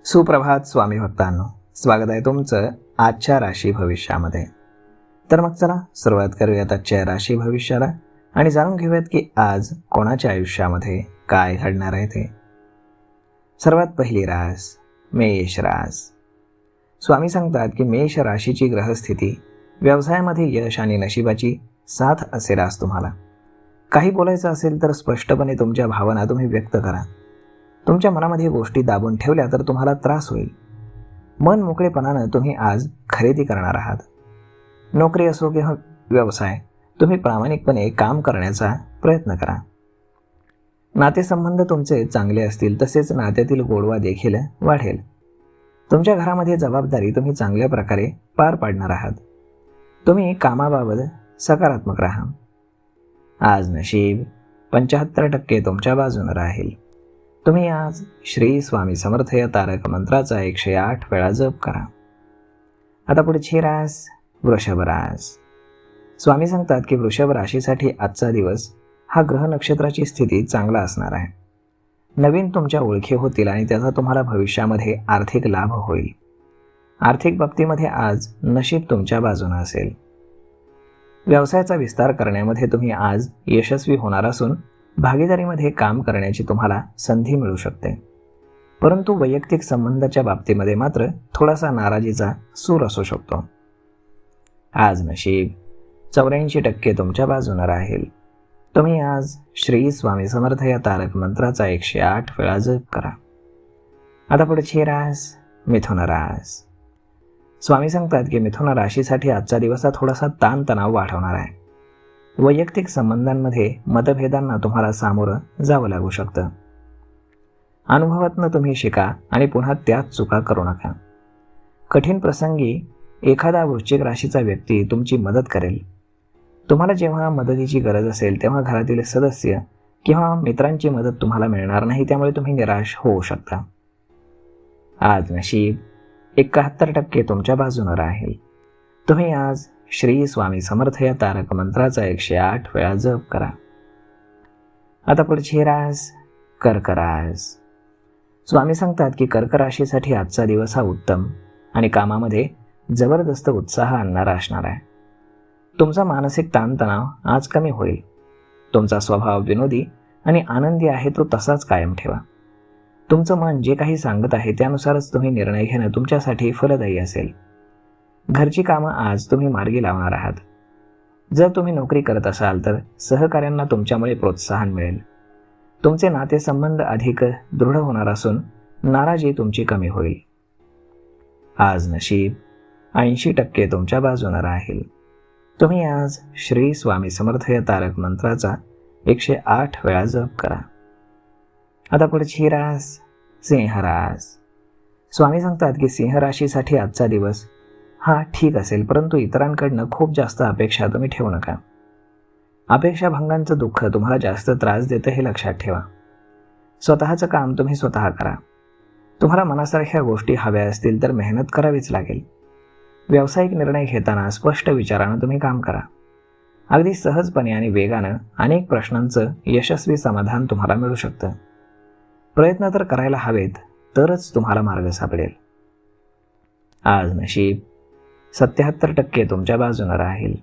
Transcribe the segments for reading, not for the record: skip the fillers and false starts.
सुप्रभात स्वामी भक्तांनो, स्वागत आहे तुमचं आजच्या राशी भविष्यामध्ये. तर मग चला सुरुवात करूयात आजच्या राशी भविष्याला आणि जाणून घेऊयात की आज कोणाच्या आयुष्यामध्ये काय घडणार आहे ते. सर्वात पहिली रास मेष रास. स्वामी सांगतात की मेष राशीची ग्रहस्थिती व्यवसायामध्ये यश आणि नशिबाची साथ असेल. आज तुम्हाला काही बोलायचं असेल तर स्पष्टपणे तुमच्या भावना तुम्ही व्यक्त करा. तुमच्या मनामध्ये गोष्टी दाबून ठेवल्या तर तुम्हाला त्रास होईल. मन मोकळेपणानं तुम्ही आज खरेदी करणार आहात. नोकरी असो किंवा व्यवसाय, तुम्ही प्रामाणिकपणे काम करण्याचा प्रयत्न करा. नातेसंबंध तुमचे चांगले असतील, तसेच नात्यातील गोडवा देखील वाढेल. तुमच्या घरामध्ये जबाबदारी तुम्ही चांगल्या प्रकारे पार पाडणार आहात. तुम्ही कामाबाबत सकारात्मक राहा. आज नशीब 75% तुमच्या बाजूने राहील. तुम्ही आज श्री स्वामी समर्थ या तारक मंत्राचा 108 वेळा जप करा. आता पुढची रास वृषभ रास. स्वामी सांगतात की वृषभ राशीसाठी आजचा दिवस हा ग्रह नक्षत्राची स्थिती चांगला असणार आहे. नवीन तुमच्या ओळखी होतील आणि त्याचा तुम्हाला भविष्यामध्ये आर्थिक लाभ होईल. आर्थिक बाबतीमध्ये आज नशीब तुमच्या बाजूने असेल. व्यवसायाचा विस्तार करण्यामध्ये तुम्ही आज यशस्वी होणार असून भागीदारीमध्ये काम करण्याची तुम्हाला संधी मिळू शकते. परंतु वैयक्तिक संबंधाच्या बाबतीमध्ये मात्र थोडासा नाराजीचा सूर असू शकतो. आज नशीब 84% तुमच्या बाजूने राहील. तुम्ही आज श्री स्वामी समर्थ या तारक मंत्राचा 108 वेळा जप करा. आता पुढची रास मिथुन रास. स्वामी सांगतात की मिथुन राशीसाठी आजचा दिवस हा थोडासा ताणतणाव वाढवणार आहे. वैयक्तिक संबंधांमध्ये मतभेदांना तुम्हाला सामोरं जावं लागू शकतं. अनुभवातनं तुम्ही शिका आणि पुन्हा त्याच चुका करू नका. कठीण प्रसंगी एखादा वृश्चिक राशीचा व्यक्ती तुमची मदत करेल. तुम्हाला जेव्हा मदतीची गरज असेल तेव्हा घरातील सदस्य किंवा मित्रांची मदत तुम्हाला मिळणार नाही, त्यामुळे तुम्ही निराश होऊ शकता. आज नशीब 71% तुमच्या बाजूने राहील. तुम्ही आज श्री स्वामी समर्थ या तारक मंत्राचा 108 वेळा जप करा. आता पुढची रास कर्क रास. स्वामी सांगतात की कर्क राशीसाठी आजचा दिवस हा उत्तम आणि कामामध्ये जबरदस्त उत्साह आणणारा असणार आहे. तुमचा मानसिक ताणतणाव आज कमी होईल. तुमचा स्वभाव विनोदी आणि आनंदी आहे, तो तसाच कायम ठेवा. तुमचं मन जे काही सांगत आहे त्यानुसारच तुम्ही निर्णय घेणं तुमच्यासाठी फलदायी असेल. घरची कामं आज तुम्ही मार्गी लावणार आहात. जर तुम्ही नोकरी करत असाल तर सहकाऱ्यांना तुमच्यामुळे प्रोत्साहन मिळेल. तुमचे नातेसंबंध अधिक दृढ होणार असून नाराजी तुमची कमी होईल. आज नशीब 80% तुमच्या बाजूने राहील. तुम्ही आज श्री स्वामी समर्थ या तारक मंत्राचा 108 वेळा जप करा. आता पुढची रास सिंह रास. स्वामी सांगतात की सिंह राशीसाठी आजचा दिवस हा ठीक असेल, परंतु इतरांकडनं खूप जास्त अपेक्षा तुम्ही ठेवू नका. अपेक्षाभंगांचं दुःख तुम्हाला जास्त त्रास देतं हे लक्षात ठेवा. स्वतःचं काम तुम्ही स्वतः करा. तुम्हाला मनासारख्या गोष्टी हव्या असतील तर मेहनत करावीच लागेल. व्यावसायिक निर्णय घेताना स्पष्ट विचारानं तुम्ही काम करा. अगदी सहजपणे आणि वेगानं अनेक प्रश्नांचं यशस्वी समाधान तुम्हाला मिळू शकतं. प्रयत्न तर करायला हवेत, तरच तुम्हाला मार्ग सापडेल. आज नशीब 77% तुमच्या बाजूने राहील.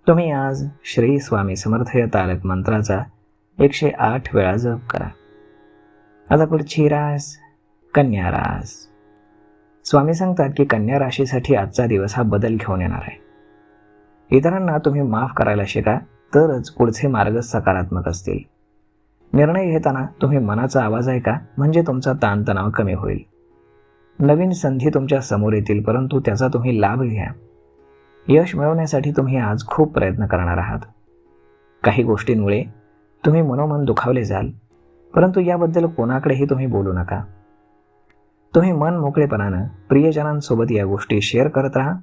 तुम्ही आज श्री स्वामी समर्थ या तारक मंत्राचा 108 वेळा जप करा. आता पुढची रास कन्या रास. स्वामी सांगतात की कन्या राशीसाठी आजचा दिवस हा बदल घेऊन येणार आहे. इतरांना तुम्ही माफ करायला शिका, तरच पुढचे मार्ग सकारात्मक असतील. निर्णय घेताना तुम्ही मनाचा आवाज ऐका, म्हणजे तुमचा ताणतणाव कमी होईल. नवीन संधी तुमच्या समोर येतील, परंतु त्याचा तुम्ही लाभ घ्या. यश मिळवण्यासाठी तुम्ही आज खूप प्रयत्न करणार आहात. काही गोष्टींमुळे तुम्ही मनोमन दुखावले जाल, परंतु याबद्दल कोणाकडेही तुम्ही बोलू नका. तुम्ही मन मोकळेपणानं प्रियजनांसोबत या गोष्टी शेअर करत राहा,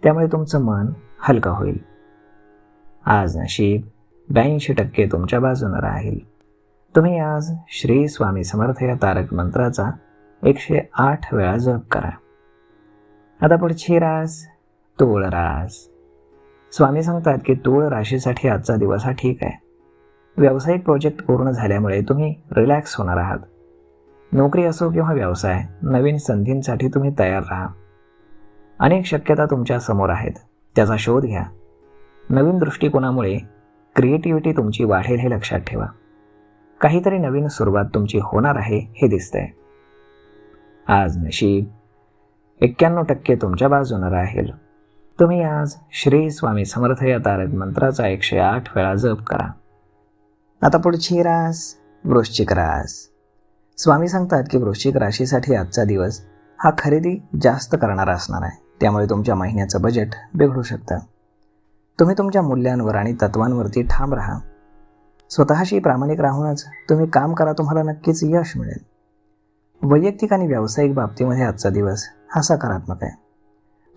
त्यामुळे तुमचं मन हलकं होईल. आज नशीब 82% तुमच्या बाजूने राहील. तुम्ही आज श्री स्वामी समर्थ या तारक मंत्राचा 108 वेळा जप करा. आता पुढची रास तूळ रास. स्वामी सांगतात की तूळ राशीसाठी आजचा दिवस हा ठीक आहे. व्यावसायिक प्रोजेक्ट पूर्ण झाल्यामुळे तुम्ही रिलॅक्स होणार आहात. नोकरी असो किंवा व्यवसाय, नवीन संधींसाठी तुम्ही तयार राहा. अनेक शक्यता तुमच्या समोर आहेत, त्याचा शोध घ्या. नवीन दृष्टिकोनामुळे क्रिएटिव्हिटी तुमची वाढेल हे लक्षात ठेवा. काहीतरी नवीन सुरुवात तुमची होणार आहे हे दिसतंय. आज नशीब 91% तुमच्या बाजूने राहील. तुम्ही आज श्री स्वामी समर्थ या तारक मंत्राचा 108 वेळा जप करा. आता पुढची रास वृश्चिक रास. स्वामी सांगतात की वृश्चिक राशीसाठी आजचा दिवस हा खरेदी जास्त करणारा असणार आहे. त्यामुळे तुमच्या महिन्याचं बजेट बिघडू शकतं. तुम्ही तुमच्या मूल्यांवर आणि तत्वांवरती ठाम राहा. स्वतःशी प्रामाणिक राहूनच तुम्ही काम करा, तुम्हाला नक्कीच यश मिळेल. वैयक्तिक आणि व्यावसायिक बाबतीमध्ये आजचा दिवस हा सकारात्मक आहे.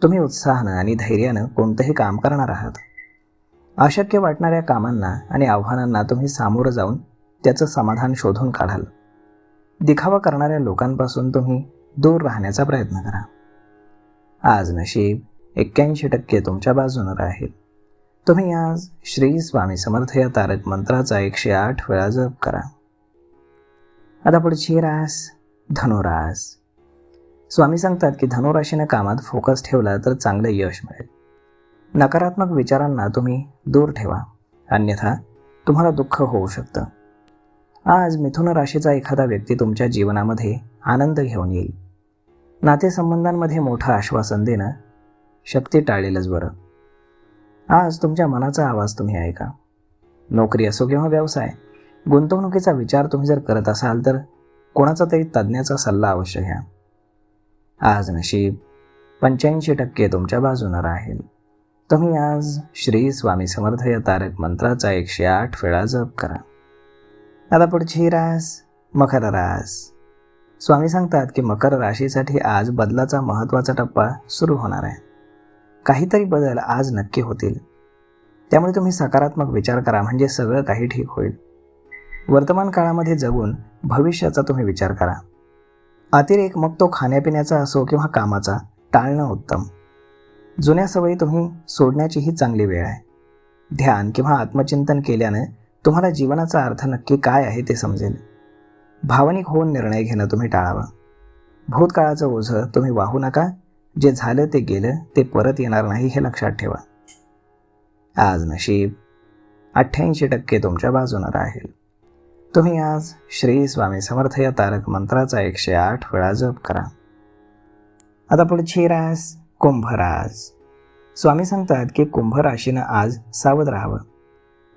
तुम्ही उत्साहानं आणि धैर्यानं कोणतंही काम करणार आहात. अशक्य वाटणाऱ्या कामांना आणि आव्हानांना तुम्ही सामोरं जाऊन त्याचं समाधान शोधून काढाल. दिखावा करणाऱ्या लोकांपासून तुम्ही दूर राहण्याचा प्रयत्न करा. आज नशीब 81% तुमच्या बाजूने राहील. तुम्ही आज श्री स्वामी समर्थ या तारक मंत्राचा 108 वेळा जप करा. आता पुढची रास धनुरास. स्वामी सांगतात की धनुराशीने कामात फोकस ठेवला तर चांगलं यश मिळेल. नकारात्मक विचारांना तुम्ही दूर ठेवा, अन्यथा तुम्हाला दुःख होऊ शकतं. आज मिथुन राशीचा एखादा व्यक्ती तुमच्या जीवनामध्ये आनंद घेऊन येईल. नातेसंबंधांमध्ये मोठं आश्वासन देणं शक्ती टाळेलच बरं. आज तुमच्या मनाचा आवाज तुम्ही ऐका. नोकरी असो किंवा व्यवसाय, गुंतवणुकीचा विचार तुम्ही जर करत असाल तर कोणाचा तरी तज्ज्ञाचा सल्ला अवश्य घ्या. आज नशीब 85% तुमच्या बाजूने राहील. तुम्ही आज श्री स्वामी समर्थ या तारक मंत्राचा 108 वेळा जप करा. आता पुढची रास मकर रास. स्वामी सांगतात की मकर राशीसाठी आज बदलाचा महत्त्वाचा टप्पा सुरू होणार आहे. काहीतरी बदल आज नक्की होतील. त्यामुळे तुम्ही सकारात्मक विचार करा, म्हणजे सगळं काही ठीक होईल. वर्तमान काळामध्ये जगून भविष्याचा तुम्ही विचार करा. अतिरेक, मग तो खाण्यापिण्याचा असो किंवा कामाचा, टाळणं उत्तम. जुन्या सवयी तुम्ही सोडण्याची ही चांगली वेळ आहे. ध्यान किंवा आत्मचिंतन केल्यानं तुम्हाला जीवनाचा अर्थ नक्की काय आहे ते समजेल. भावनिक होऊन निर्णय घेणं तुम्ही टाळावं. भूतकाळाचं ओझं तुम्ही वाहू नका. जे झालं ते गेलं, ते परत येणार नाही हे लक्षात ठेवा. आज नशीब 88% तुमच्या बाजूने राहील. तुम्ही आज श्री स्वामी समर्थ या तारक मंत्राचा 108 वेळा जप करा. आता पुढची रास कुंभ रास. स्वामी सांगतात की कुंभ राशीनं आज सावध राहावं.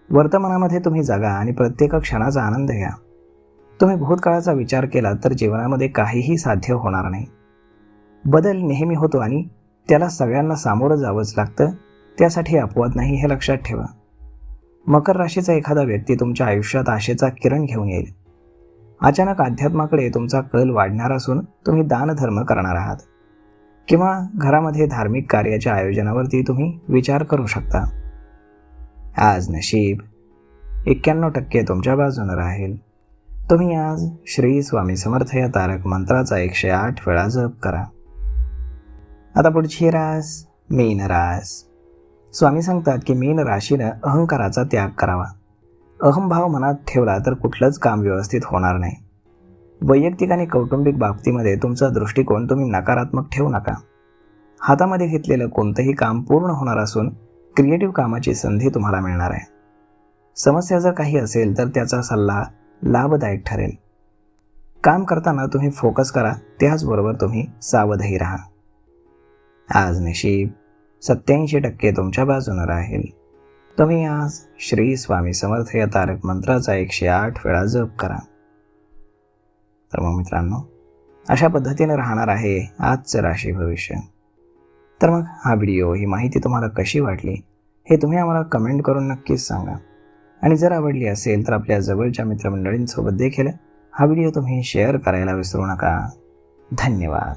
वर्तमानामध्ये तुम्ही जगा आणि प्रत्येक क्षणाचा आनंद घ्या. तुम्ही भूतकाळाचा विचार केला तर जीवनामध्ये काहीही साध्य होणार नाही. बदल नेहमी होतो आणि त्याला सगळ्यांना सामोरं जावंच लागतं. त्यासाठी अपवाद नाही हे लक्षात ठेवा. मकर राशीचा एखादा व्यक्ती तुमच्या आयुष्यात आशेचा किरण घेऊन येईल. अचानक अध्यात्माकडे तुमचा कल वाढणार असून तुम्ही दानधर्म करणार आहात किंवा घरामध्ये धार्मिक कार्याच्या आयोजनावरती तुम्ही विचार करू शकता. आज नशीब 91% तुमच्या बाजूने राहील. तुम्ही आज श्री स्वामी समर्थ या तारक मंत्राचा 108 वेळा जप करा. आता पुढची रास मीन रास. स्वामी सांगतात की मीन राशीनं अहंकाराचा त्याग करावा. अहंभाव मनात ठेवला तर कुठलंच काम व्यवस्थित होणार नाही. वैयक्तिक आणि कौटुंबिक बाबतीमध्ये तुमचा दृष्टिकोन तुम्ही नकारात्मक ठेवू नका. हातामध्ये घेतलेलं कोणतंही काम पूर्ण होणार असून क्रिएटिव्ह कामाची संधी तुम्हाला मिळणार आहे. समस्या जर काही असेल तर त्याचा सल्ला लाभदायक ठरेल. काम करताना तुम्ही फोकस करा, त्याचबरोबर तुम्ही सावधही राहा. आज नशीब 87% तुमच्या बाजूने राहील. तुम्ही आज श्री स्वामी समर्थ या तारक मंत्राचा 108 वेळा जप करा. तर मग मित्रांनो, अशा पद्धतीने राहणार आहे आजचं राशी भविष्य. तर मग हा व्हिडिओ, ही माहिती तुम्हाला कशी वाटली हे तुम्ही आम्हाला कमेंट करून नक्कीच सांगा. आणि जर आवडली असेल तर आपल्या जवळच्या मित्रमंडळींसोबत देखील हा व्हिडिओ तुम्ही शेअर करायला विसरू नका. धन्यवाद.